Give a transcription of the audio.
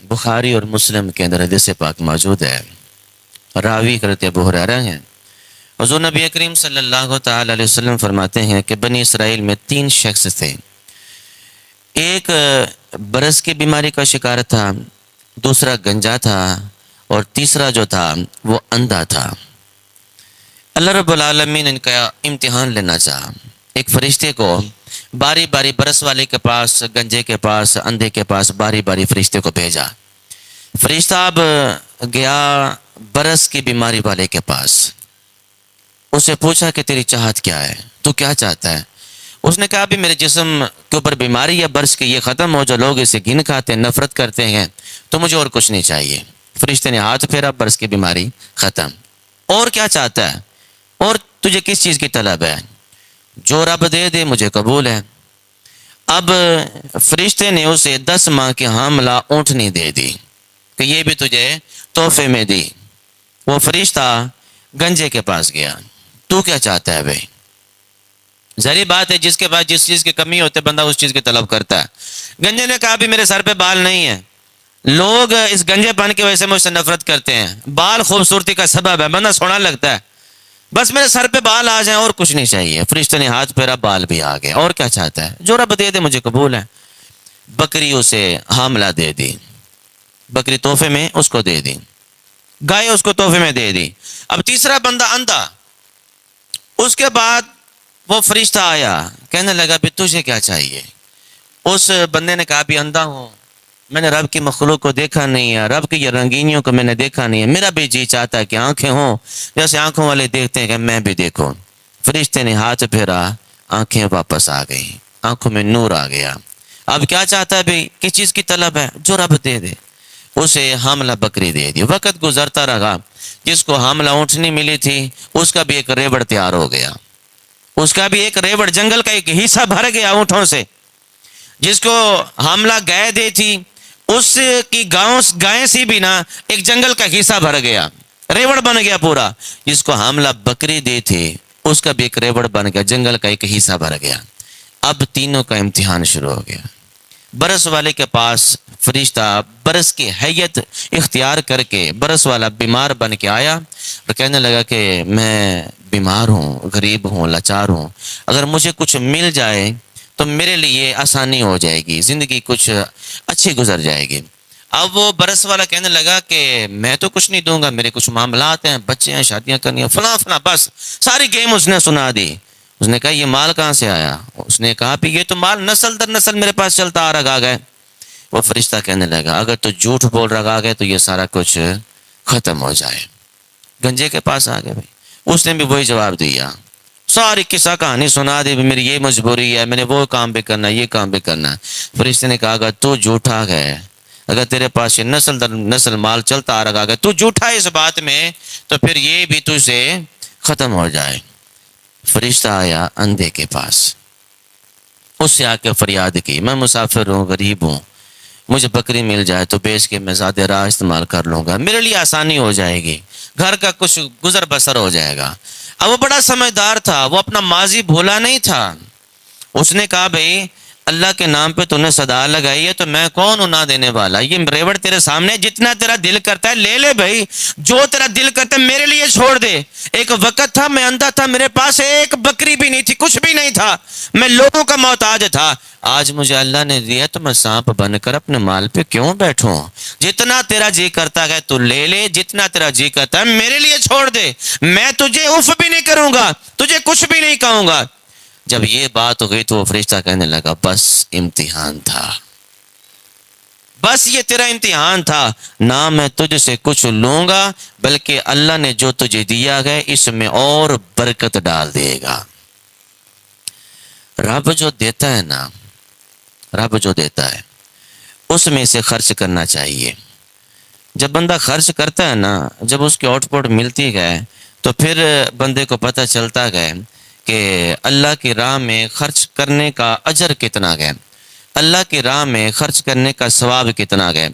بخاری اور مسلم کے اندر حدیث پاک موجود ہے. راوی کرتے ابو ہریرہ ہیں. حضور نبی کریم صلی اللہ تعالی علیہ وسلم فرماتے ہیں کہ بنی اسرائیل میں 3 شخص تھے. ایک برس کی بیماری کا شکار تھا، دوسرا گنجا تھا، اور تیسرا جو تھا وہ اندھا تھا. اللہ رب العالمین نے ان کا امتحان لینا چاہا. ایک فرشتے کو باری باری برس والے کے پاس، گنجے کے پاس، اندھے کے پاس باری باری فرشتے کو بھیجا. فرشتہ اب گیا برس کی بیماری والے کے پاس. اسے پوچھا کہ تیری چاہت کیا ہے، تو کیا چاہتا ہے؟ اس نے کہا بھی میرے جسم کے اوپر بیماری ہے برس کی، یہ ختم ہو، جو لوگ اسے گھن کھاتے ہیں، نفرت کرتے ہیں، تو مجھے اور کچھ نہیں چاہیے. فرشتے نے ہاتھ پھیرا، برس کی بیماری ختم. اور کیا چاہتا ہے؟ اور تجھے کس چیز کی طلب ہے؟ جو رب دے دے مجھے قبول ہے. اب فرشتے نے اسے 10 ماہ کی حاملہ اونٹنی دے دی کہ یہ بھی تجھے تحفے میں دی. وہ فرشتہ گنجے کے پاس گیا. تو کیا چاہتا ہے بھائی؟ ظاہری بات ہے جس کے پاس جس چیز کی کمی ہوتی ہے بندہ اس چیز کی طلب کرتا ہے. گنجے نے کہا بھی میرے سر پہ بال نہیں ہے، لوگ اس گنجے پن کی وجہ سے مجھ سے نفرت کرتے ہیں، بال خوبصورتی کا سبب ہے، بندہ سونا لگتا ہے، بس میرے سر پہ بال آ جائیں اور کچھ نہیں چاہیے. فرشتے نے ہاتھ پھیرا، بال بھی آ گئے. اور کیا چاہتا ہے؟ جو رب دے دے مجھے قبول ہے. بکری اسے حاملہ دے دی، بکری تحفے میں اس کو دے دی، گائے اس کو تحفے میں دے دی. اب تیسرا بندہ اندھا. اس کے بعد وہ فرشتہ آیا، کہنے لگا بھی تجھے کیا چاہیے؟ اس بندے نے کہا بھی اندھا ہوں، میں نے رب کی مخلوق کو دیکھا نہیں ہے، رب کی یہ رنگینیوں کو میں نے دیکھا نہیں ہے، میرا بھی جی چاہتا ہے کہ آنکھیں ہوں جیسے آنکھوں والے دیکھتے ہیں کہ میں بھی دیکھوں. فرشتے نے ہاتھ پھیرا، آنکھیں واپس آ گئیں، آنکھوں میں نور آ گیا. اب کیا چاہتا ہے بھائی؟ کس چیز کی طلب ہے؟ جو رب دے دے. اسے حاملہ بکری دے دی. وقت گزرتا رہا، جس کو حاملہ اونٹنی ملی تھی اس کا بھی ایک ریوڑ تیار ہو گیا، اس کا بھی ایک ریوڑ، جنگل کا ایک حصہ بھر گیا اونٹوں سے. جس کو حاملہ گائے دی تھی اس کی گائے سی بھی نا ایک جنگل کا حصہ بھر گیا، ریوڑ بن گیا پورا. جس کو حاملہ بکری دی تھی اس کا بھی ایک ریوڑ بن گیا، جنگل کا ایک حصہ بھر گیا. اب تینوں کا امتحان شروع ہو گیا. برس والے کے پاس فرشتہ برس کی حیت اختیار کر کے برس والا بیمار بن کے آیا اور کہنے لگا کہ میں بیمار ہوں، غریب ہوں، لاچار ہوں، اگر مجھے کچھ مل جائے تو میرے لیے آسانی ہو جائے گی، زندگی کچھ اچھی گزر جائے گی. اب وہ برس والا کہنے لگا کہ میں تو کچھ نہیں دوں گا، میرے کچھ معاملات ہیں، بچے ہیں، شادیاں کرنی ہیں، فلاں فلاں، بس ساری گیم اس نے سنا دی. اس نے کہا یہ مال کہاں سے آیا؟ اس نے کہا بھی یہ تو مال نسل در نسل میرے پاس چلتا آ رہا گئے. وہ فرشتہ کہنے لگا اگر تو جھوٹ بول رہا گئے تو یہ سارا کچھ ختم ہو جائے. گنجے کے پاس آ گئے بھائی. اس نے بھی وہی جواب دیا، ساری قصہ کہانی سنا دی، میری یہ مجبوری ہے، میں نے وہ کام بھی کرنا ہے، یہ کام بھی کرنا ہے. فرشتے نے کہا اگر تو جھوٹا ہے، اگر تیرے پاس یہ نسل در نسل مال چلتا آ رہا گئے، تو جھوٹا ہے اس بات میں، تو پھر یہ بھی تجھے ختم ہو جائے. فرشتہ آیا اندھے کے پاس، اس سے آ کے فریاد کی میں مسافر ہوں، غریب ہوں، مجھے بکری مل جائے تو بیچ کے میں زیادہ راہ استعمال کر لوں گا، میرے لیے آسانی ہو جائے گی، گھر کا کچھ گزر بسر ہو جائے گا. اب وہ بڑا سمجھدار تھا، وہ اپنا ماضی بھولا نہیں تھا. اس نے کہا بھائی اللہ کے نام پہ تو نے صدا لگائی ہے تو میں کون ہوں نہ دینے والا، یہ ریوڑ تیرے سامنے، جتنا تیرا دل کرتا ہے لے لے بھائی، جو تیرا دل کرتا ہے میرے لیے چھوڑ دے. ایک وقت تھا میں اندھا تھا، میرے پاس ایک بکری بھی نہیں تھی، کچھ بھی نہیں تھا، میں لوگوں کا محتاج تھا. آج مجھے اللہ نے دیا تو میں سانپ بن کر اپنے مال پہ کیوں بیٹھوں؟ جتنا تیرا جی کرتا ہے تو لے لے، جتنا تیرا جی کرتا ہے میرے لیے چھوڑ دے، میں تجھے اف بھی نہیں کروں گا، تجھے کچھ بھی نہیں کہوں گا. جب یہ بات ہو گئی تو وہ فرشتہ کہنے لگا بس امتحان تھا، بس یہ تیرا امتحان تھا، نہ میں تجھ سے کچھ لوں گا بلکہ اللہ نے جو تجھے دیا ہے اس میں اور برکت ڈال دے گا. رب جو دیتا ہے نا، رب جو دیتا ہے اس میں سے خرچ کرنا چاہیے. جب بندہ خرچ کرتا ہے نا، جب اس کی آؤٹ پٹ ملتی گئے تو پھر بندے کو پتہ چلتا گئے کہ اللہ کی راہ میں خرچ کرنے کا اجر کتنا گئے، اللہ کی راہ میں خرچ کرنے کا ثواب کتنا گئے.